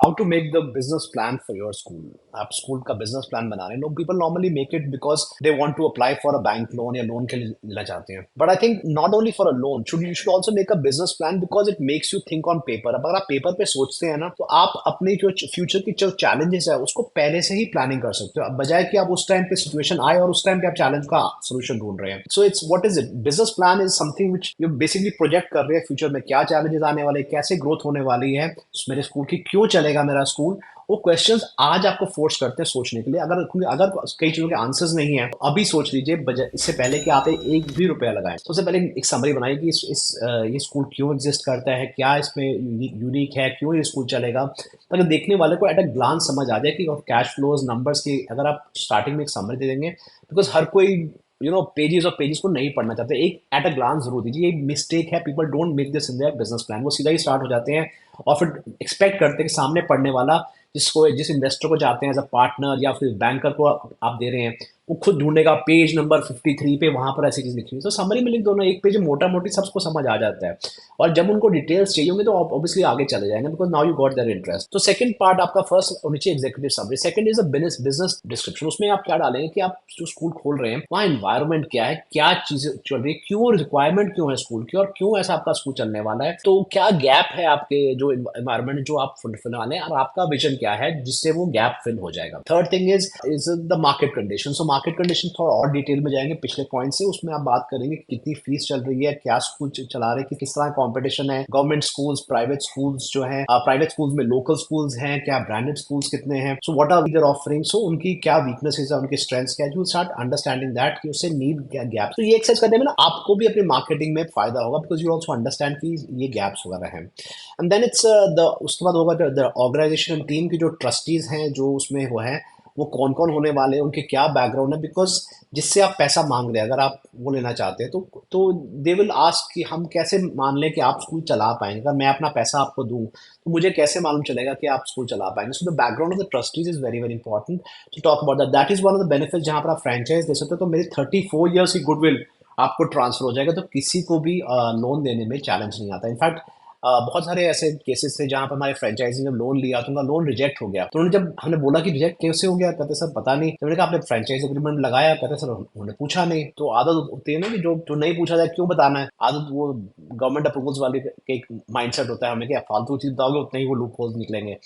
How to make the business plan for your school. आप school का business plan बना रहे हैं, लोग people normally make it because they want to apply for a bank loan या loan के लिए लेना चाहते हैं। But I think not only for a loan should you should also make a business plan because it makes you think on paper. अब अगर आप paper पे सोचते हैं ना, तो आप अपने जो फ्यूचर की जो चैलेंजेस है उसको पहले से ही प्लानिंग कर सकते हो, अब बजाय कि आप उस टाइम पे सिचुएशन आए और उस टाइम पे आप चैलेंज का सोल्यूशन ढूंढ रहे हैं। So it's what is it, business plan is something which you basically project कर रहे हैं फ्यूचर में क्या चैलेंजेस आने वाले, कैसे ग्रोथ होने वाली है मेरे स्कूल की, क्यों चलेगा मेरा स्कूल। वो क्वेश्चंस आज आपको फोर्स करते हैं सोचने के लिए। अगर अगर कई चीजों के आंसर्स नहीं है तो अभी सोच लीजिए, इससे पहले कि आप एक भी रुपया लगाएं। सबसे पहले एक समरी बनाइए कि ये स्कूल क्यों एग्जिस्ट करता है, क्या इसमें यूनिक है, क्यों ये स्कूल चलेगा, ताकि देखने वाले को एट अ ग्लांस समझ आ जाए कि कैश फ्लोज नंबर्स की अगर आप स्टार्टिंग में एक समरी दे देंगे, बिकॉज हर कोई पेजेस और पेजेस को नहीं पढ़ना चाहते, एक एट अ ग्लांस जरूर दीजिए। ये मिस्टेक है, people don't make this in their business plan. वो सीधा ही स्टार्ट हो जाते हैं और फिर एक्सपेक्ट करते हैं कि सामने पढ़ने वाला जिस इन्वेस्टर को चाहते हैं एज अ पार्टनर या फिर बैंकर को आप दे रहे हैं, वो खुद ढूंढेगा पेज नंबर 53 पे वहां पर ऐसी चीज लिखी हुई। तो समरी में लिख दो ना एक पेज, मोटा मोटी सबको समझ आ जाता है। और जब उनको डिटेल्स चाहिए होंगे तो ऑब्वियसली आगे चले जाएंगे, because now you got their interest. तो सेकंड पार्ट आपका फर्स्ट नीचे executive summary, second is a business description. उसमें आप क्या डालेंगे कि आप जो स्कूल खोल रहे हैं वहाँ एनवायरमेंट क्या है, क्या चीजें चल रही है, क्यों रिक्वायरमेंट क्यों है स्कूल की, और क्यों ऐसा आपका स्कूल चलने वाला है। तो क्या गैप है आपके जो एनवायरमेंट जो आप फुलफिल वाले हैं, और आपका विजन क्या है जिससे वो गैप फिल हो जाएगा। Third thing is the market condition. So market condition थोड़ा और डिटेल में जाएंगे पिछले पॉइंट से, उसमें आप बात करेंगे कि कितनी फीस चल रही है, क्या स्कूल चला रहे हैं, कि किस तरह कंपटीशन है, गवर्नमेंट स्कूल्स, प्राइवेट स्कूल्स जो हैं, प्राइवेट स्कूल्स में लोकल स्कूल्स हैं क्या, ब्रांडेड स्कूल्स कितने हैं, so what are they're offering, so उनकी क्या वीकनेसेस है, उनकी स्ट्रेंथ्स क्या है, यू स्टार्ट अंडरस्टैंडिंग दैट कि उससे नीड गैप। तो ये एक्सरसाइज करने में ना आपको भी अपनी मार्केटिंग में फायदा होगा, बिकॉज यू ऑल्सो अंडरस्टैंड कि ये गैप्स वगैरह हैं। एंड देन इट्स द उसके बाद होगा द ऑर्गेनाइजेशन टीम की जो ट्रस्टीज हैं जो उसमें वो है, वो कौन कौन होने वाले हैं, उनके क्या बैकग्राउंड है, बिकॉज जिससे आप पैसा मांग रहे हैं अगर आप वो लेना चाहते हैं तो दे विल आस्क कि हम कैसे मान लें कि आप स्कूल चला पाएंगे। अगर मैं अपना पैसा आपको दूं तो मुझे कैसे मालूम चलेगा कि आप स्कूल चला पाएंगे। So the background of the trustees is very very important to talk about that. That is one of the benefit जहां पर आप फ्रेंचाइज दे सकते हो, तो मेरी 34 ईयर्स की गुडविल आपको ट्रांसफर हो जाएगा, तो किसी को भी लोन देने में चैलेंज नहीं आता। इनफैक्ट बहुत सारे ऐसे केसेस थे जहां पर हमारे फ्रेंचाइजी ने लोन लिया तो उनका लोन रिजेक्ट हो गया, तो उन्होंने जब हमने बोला कि रिजेक्ट कैसे हो गया, कहते सर पता नहीं। तो मैंने कहा आपने फ्रेंचाइज एग्रीमेंट लगाया, कहते सर उन्होंने पूछा नहीं। तो आदत होती है ना कि जो नहीं पूछा जाए क्यों बताना है, आदत वो गवर्नमेंट अप्रूवल्स वाली के एक माइंडसेट होता है हमें कि फालतू चीज बताओगे उतने ही वो लूप होल्स निकलेंगे।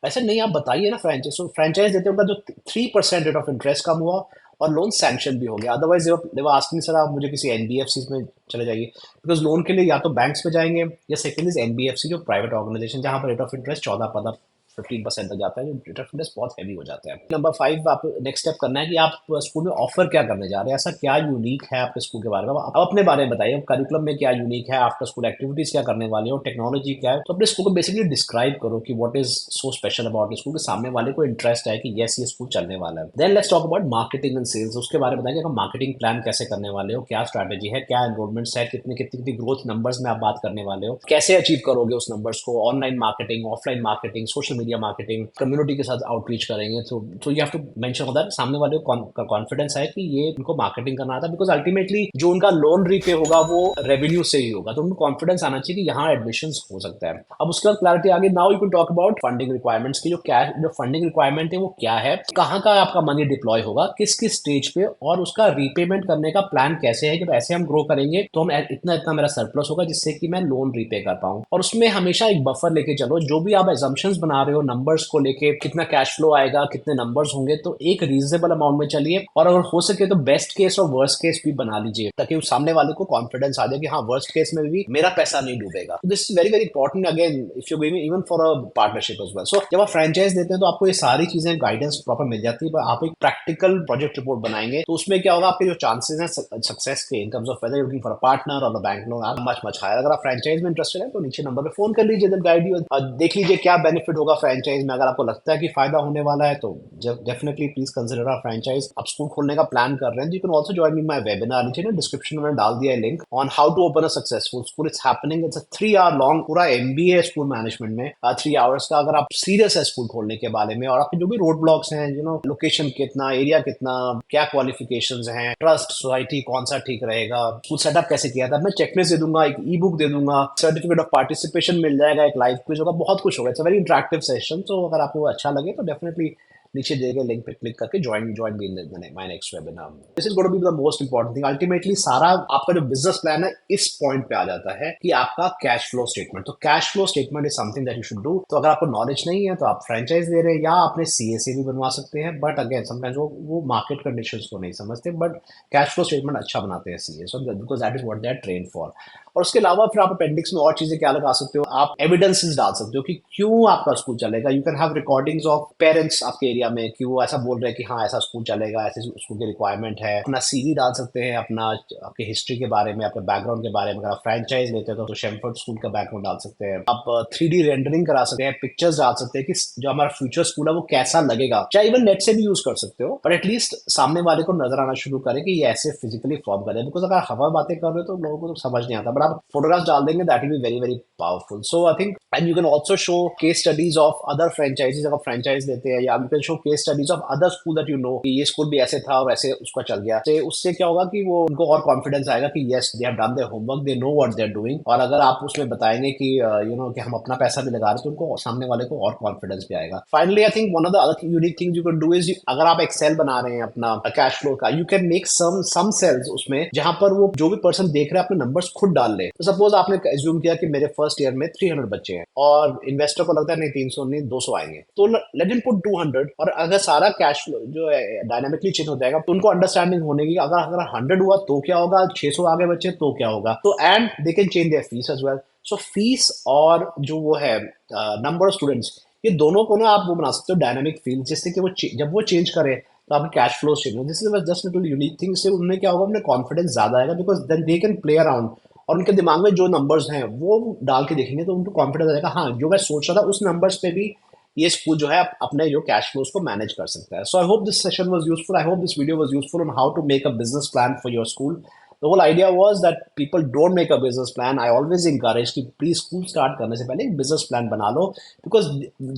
ऐसे नहीं, आप बताइए ना फ्रेंचाइज। तो फ्रेंचाइज देते उनका जो 3% रेट ऑफ इंटरेस्ट कम हुआ और लोन सैंक्शन भी हो गया। अदरवाइज देवर आस्किंग सर आप मुझे किसी एनबीएफसी में चले जाइए, बिकॉज लोन के लिए या तो बैंक्स में जाएंगे, या सेकंड इज एनबीएफसी जो प्राइवेट ऑर्गेनाइजेशन जहां पर रेट ऑफ इंटरेस्ट 14 15% तक जाता है, जो रेट ऑफ इंटरेस्ट बहुत हैवी हो जाता है। नंबर 5 आप नेक्स्ट स्टेप करना है कि आप स्कूल में ऑफर क्या करने जा रहे हैं, ऐसा क्या यूनिक है आपके स्कूल के बारे में। आप अपने बारे में बताइए, करिकुलम में क्या यूनिक है, आफ्टर स्कूल एक्टिविटीज क्या करने वाले हो, टेक्नोलॉजी क्या है। तो अपने स्कूल को बेसिकली डिस्क्राइब करो कि what is so special about school, के सामने वाले को इंटरेस्ट है कि यस ये स्कूल चलने वाला है। Then let's talk about marketing and sales. उसके बारे में बताइए कि मार्केटिंग प्लान कैसे करने वाले हो, क्या स्ट्रैटेजी है, क्या एनरोलमेंट्स है, कितनी कितनी कितनी ग्रोथ नंबर्स में आप बात करने वाले हो, कैसे अचीव करोगे उस नंबर्स को, online marketing, offline marketing, social media marketing, community के साथ आउटरीच करेंगे। तो you have to mention that सामने वाले को कॉन्फिडेंस है कि ये उनको मार्केटिंग करना आता है, बिकॉज अल्टीमेटली जो उनका लोन रीपे होगा वो रेवेन्यू से ही होगा, तो उनको कॉन्फिडेंस आना चाहिए कि यहाँ एडमिशन हो सकता है। अब उसके बाद क्लैरिटी आगे, now you can talk about funding requirements की, जो फंडिंग रिक्वायरमेंट है वो क्या है, कहाँ का आपका मनी डिप्लॉय होगा, किस किस स्टेज पे, और उसका रीपेमेंट करने का प्लान कैसे है। जब ऐसे हम ग्रो करेंगे तो हम इतना इतना मेरा सरप्लस होगा जिससे कि मैं लोन रीपे कर पाऊँ। और उसमें हमेशा एक बफर लेके चलो, जो भी आप एजम्पशंस बना रहे हो नंबर्स को लेके, कितना कैश फ्लो आएगा, कितने नंबर्स होंगे, तो एक रीजनेबल अमाउंट में चलिए। और अगर हो सके तो बेस्ट केस और वर्स्ट केस भी बना लीजिए, ताकि उस सामने वाले को कॉन्फिडेंस आ जाए कि हाँ वर्स्ट केस में भी मेरा पैसा नहीं डूबेगा। This is very very important again if you giving even for a partnership as well. So जब आप फ्रेंचाइज देते हैं तो आपको ये सारी चीजें गाइडेंस प्रॉपर मिल जाती है, पर आप एक प्रैक्टिकल प्रोजेक्ट रिपोर्ट बनाएंगे तो उसमें क्या होगा, आपके जो चांसेस हैं सक्सेस के in terms of whether you looking for a partner और a bank loan are much much higher. अगर आप फ्रेंचाइज में इंटरेस्टेड है तो नीचे नंबर पे फोन कर लीजिए, गाइड यू, देख लीजिए क्या बेनिफिट होगा फ्रेंचाइज में। अगर आपको लगता है कि फायदा होने वाला है तो definitely please consider our franchise. आप स्कूल खोलने का प्लान कर रहे हैं, you can also join me my webinar, नीचे ना डिस्क्रिप्शन में डाल दिया है link, on how to open a successful school. It's happening, it's a 3 hour long पूरा एमबीए स्कूल मैनेजमेंट में 3 आवर्स का। अगर आप सीरियस है स्कूल खोलने के बारे में, और आपके जो भी रोड ब्लॉक्स हैं, लोकेशन कितना, एरिया कितना, क्या क्वालिफिकेशंस हैं, ट्रस्ट सोसाइटी कौन सा ठीक रहेगा, स्कूल सेटअप कैसे किया था, मैं चेकलिस्ट दे दूंगा, एक ई बुक दे दूंगा, सर्टिफिकेट ऑफ पार्टिसिपेशन मिल जाएगा, एक लाइव क्विज होगा, बहुत कुछ होगा। It's a very interactive session, तो अगर आपको अच्छा लगे तो डेफिनेटली नीचे दिए गए लिंक पे क्लिक करके ज्वाइन भी in my next webinar. This is going to be the most important thing. Ultimately सारा आपका जो बिजनेस प्लान है इस पॉइंट पे आ जाता है कि आपका कैश फ्लो स्टेटमेंट। तो cash flow statement is something that you should do. तो अगर आपको नॉलेज नहीं है तो आप फ्रेंचाइज दे रहे हैं या आपने सीएसए भी बनवा सकते हैं, बट अगेन समटाइम्स वो मार्केट कंडीशंस को नहीं समझते, बट कैश फ्लो स्टेटमेंट अच्छा बनाते हैं CA, so because that is what they are train for. और उसके अलावा फिर आप अपेंडिक्स में और चीजें क्या लगा सकते हो, आप एविडेंसेस डाल सकते हो कि क्यों आपका स्कूल चलेगा। You can have recordings of parents आपके एरिया में कि वो ऐसा बोल रहे हैं कि हाँ ऐसा स्कूल चलेगा, ऐसे स्कूल की रिक्वायरमेंट है। अपना सीवी डाल सकते हैं, अपना आपके हिस्ट्री के बारे में, आपके बैकग्राउंड के बारे में। अगर आप फ्रेंचाइज लेते हो तो शेमफोर्ड स्कूल का बैकग्राउंड डाल सकते हैं। आप 3D रेंडरिंग करा सकते हैं, पिक्चर्स डाल सकते हैं कि जो हमारा फ्यूचर स्कूल है वो कैसा लगेगा। चाहे इवन नेट से भी यूज कर सकते हो, पर एटलीस्ट सामने वाले को नजर आना शुरू करे कि ये ऐसे फिजिकली फॉर्म करे। बिकॉज अगर हवा बातें कर रहे हो तो लोगों को तो समझ नहीं आता, बट आप फोटोग्राफ्स डाल देंगे, that will be very very powerful. So I think and you can also show case studies of other franchises. अगर फ्रेंचाइज देते हैं, या you can show case studies of other school that you know कि ये school भी ऐसे था और ऐसे उसका चल गया। तो उससे क्या होगा कि वो उनको और कॉन्फिडेंस आएगा कि yes they have done their homework, they know what they are doing. और अगर आप उसमें बताएंगे कि यू नो कि हम अपना पैसा भी लगा रहे हैं, तो उनको सामने वाले को और कॉन्फिडेंस भी आएगा। Finally I think one of the other unique things you can do is, अगर आप एक्सेल बना रहे हैं अपना कैश फ्लो का, you can make some sales उसमें जहां पर वो जो भी पर्सन देख रहे हैं अपने नंबर्स खुद डाल ले। तो सपोज आपने एज्यूम किया कि मेरे फर्स्ट ईयर में 300 बच्चे हैं और इन्वेस्टर को लगता है नहीं 300 नहीं 200 आएंगे, तो लेट हिम पुट 200। और अगर सारा कैश फ्लो जो है डायनामिकली चेंज हो जाएगा, तो उनको अंडरस्टैंडिंग होने की अगर अगर 100 हुआ तो क्या होगा, 600 आगे बचे तो क्या होगा। तो and they can change their fees as well. So fees और जो वो है नंबर ऑफ स्टूडेंट्स, ये दोनों को ना आप वो बना सकते हो डायनामिक फील्ड, जिससे कि वो जब वो चेंज करे तो आपके कैश फ्लो चेंज हो। This is just little unique thing. से उनमें क्या होगा, उन्हें कॉन्फिडेंस ज्यादा आएगा, because then they can play around और उनके दिमाग में जो नंबर्स हैं वो डाल के देखेंगे तो उनको कॉन्फिडेंस आएगा, हाँ जो मैं सोच रहा था उस नंबर्स पे भी ये स्कूल जो है अपने जो कैश फ्लोज को मैनेज कर सकता है। So I hope this session was useful, I hope this video was useful on how to make a business plan for your school. The whole idea was that people don't make a business plan. I always encourage कि please school start करने से पहले एक business plan बना लो, because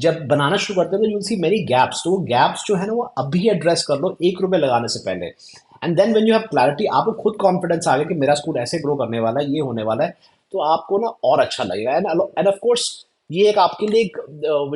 जब बनाना शुरू करते हो तो यू सी मेनी गैप्स। तो वो गैप्स जो है ना वो अभी एड्रेस कर लो 1 रुपए लगाने से पहले। And then when you have clarity, आपको खुद कॉन्फिडेंस आ गया कि मेरा स्कूल ऐसे ग्रो करने वाला है, ये होने वाला है, तो आपको ना और अच्छा लगेगा। एंड ऑफ कोर्स ये एक आपके लिए एक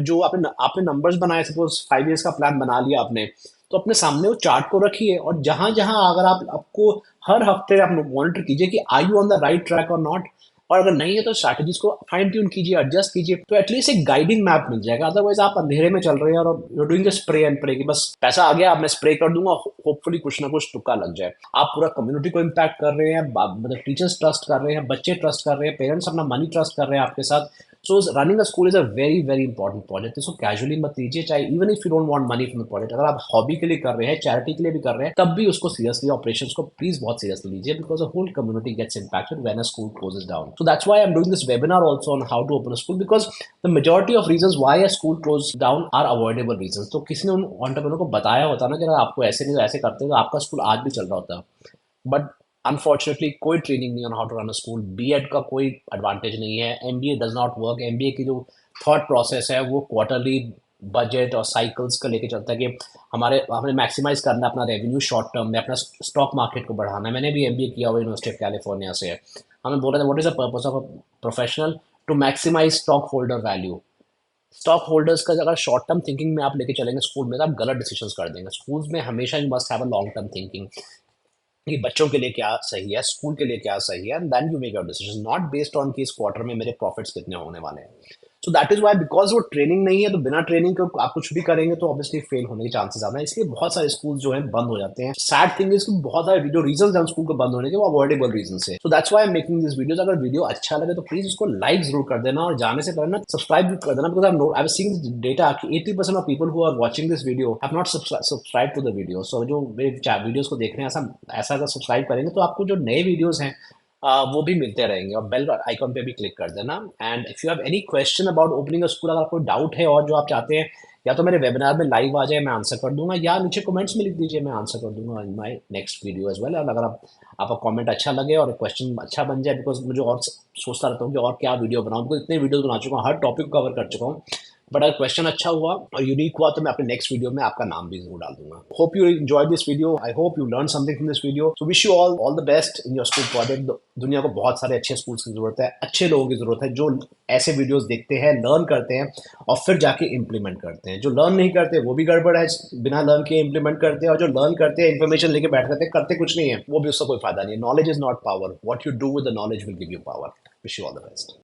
जो आपने आपने नंबर्स बनाए, सपोज 5 years का प्लान बना लिया आपने, तो अपने सामने वो चार्ट को रखिए और जहां जहां अगर आप आपको हर हफ्ते आप मॉनिटर कीजिए कि are you on the right track और नॉट। और अगर नहीं है तो स्ट्रैटेजीज को फाइन ट्यून कीजिए, एडजस्ट कीजिए, तो एटलीस्ट एक गाइडिंग मैप मिल जाएगा। अदरवाइज आप अंधेरे में चल रहे हैं और you doing spray and pray कि बस पैसा आ गया अब मैं स्प्रे कर दूंगा, होपफुली कुछ ना कुछ तुक्का लग जाए। आप पूरा कम्युनिटी को इम्पैक्ट कर रहे हैं, मतलब टीचर्स ट्रस्ट कर रहे हैं, बच्चे ट्रस्ट कर रहे हैं, पेरेंट्स अपना मनी ट्रस्ट कर रहे हैं आपके साथ। सो running a school is a very very important project. इसको कैजुअली मत लीजिए, चाहे even if you don't want money from the project. अगर आप हॉबी के लिए कर रहे हैं, चैरिटी के लिए भी कर रहे हैं, तब भी उसको सीरियसली, ऑपरेशंस को प्लीज बहुत सीरियसली लीजिए, because the whole community gets impacted when a school closes down. So that's why I am doing this webinar also on how to open a school, because the majority of reasons why a school closed down are avoidable reasons। तो किसी ने उन entrepreneur को बताया होता ना कि अगर आपको ऐसे नहीं तो ऐसे करते तो आपका स्कूल आज भी चल रहा होता। बट अनफॉर्चुनेटली कोई ट्रेनिंग नहीं on how to run a school. BEd का कोई एडवांटेज नहीं है, MBA does not work. MBA की जो थॉट प्रोसेस है वो क्वार्टरली बजट और साइकिल्स का लेके चलता है कि हमें मैक्सिमाइज करना है अपना रेवेन्यू शॉर्ट टर्म में, अपना स्टॉक मार्केट को बढ़ाना है। मैंने भी एमबीए किया हुआ यूनिवर्सिटी ऑफ कैलिफोर्निया से है। हमें बोला था what is the purpose of a professional, to maximise stock holder value. Stock holders का अगर शॉर्ट टर्म थिंकिंग में आप लेके चलेंगे स्कूल में, तो आप गलत डिसीजंस कर देंगे। स्कूल्स में हमेशा you must have a long term thinking कि बच्चों के लिए क्या सही है, स्कूल के लिए क्या सही है, and then you make your decision, not based on कि इस क्वार्टर में मेरे प्रॉफिट्स कितने होने वाले हैं। So that is why, because वो ट्रेनिंग नहीं है, तो बिना ट्रेनिंग के आप कुछ भी करेंगे तो ऑब्वियसली फेल होने के चांसेस ज्यादा है। इसलिए बहुत सारे स्कूल जो है बंद हो जाते हैं। सैड थिंग इज कि बहुत सारे जो रीजन है स्कूल को बंद होने के वो अवॉइडेबल रीजन है। So that's why I am making this videos. अगर वीडियो अच्छा लगे तो प्लीज उसको लाइक जरूर कर देना और जाने से पहले ना सब्सक्राइब भी कर देना, because I have seen data कि 80% of people who are watching this video have not subscribe to the video. So जो मेरे वीडियोस को देख रहे हैं, ऐसा ऐसा अगर सब्सक्राइब करेंगे तो आपको जो नए वीडियोस हैं वो भी मिलते रहेंगे, और बेल आइकॉन पे भी क्लिक कर देना। And if you have any question about opening a school, अगर आपको डाउट है और जो आप चाहते हैं या तो मेरे वेबिनार में लाइव आ जाए मैं आंसर कर दूंगा, या नीचे कमेंट्स में लिख दीजिए मैं आंसर कर दूंगा in my next video as well. और अगर आपका कमेंट अच्छा लगे और क्वेश्चन अच्छा बन जाए, बिकॉज मुझे और सोचता रहता हूँ कि और क्या वीडियो बनाऊँ, बिकॉज इतने वीडियो बना चुका हूँ, हर टॉपिक कवर कर चुका हूँ, बट अगर क्वेश्चन अच्छा हुआ और यूनिक हुआ तो मैं अपने नेक्स्ट वीडियो में आपका नाम भी जरूर डाल दूंगा। Hope you enjoy this video, I hope you learn something from this video. So wish you all the best in your school project. दुनिया को बहुत सारे अच्छे स्कूल्स की जरूरत है, अच्छे लोगों की जरूरत है जो ऐसे वीडियोस देखते हैं, लर्न करते हैं और फिर जाके इम्प्लीमेंट करते हैं। जो लर्न नहीं करते वो भी गड़बड़ है, बिना लर्न किए इम्प्लीमेंट करते हैं, और जो लर्न करते हैं इन्फॉर्मेशन लेके बैठ जाते हैं, करते कुछ नहीं है, वो भी उसका कोई फायदा नहीं है। Knowledge is not power, what you do with the knowledge will give you power. Wish you all the best.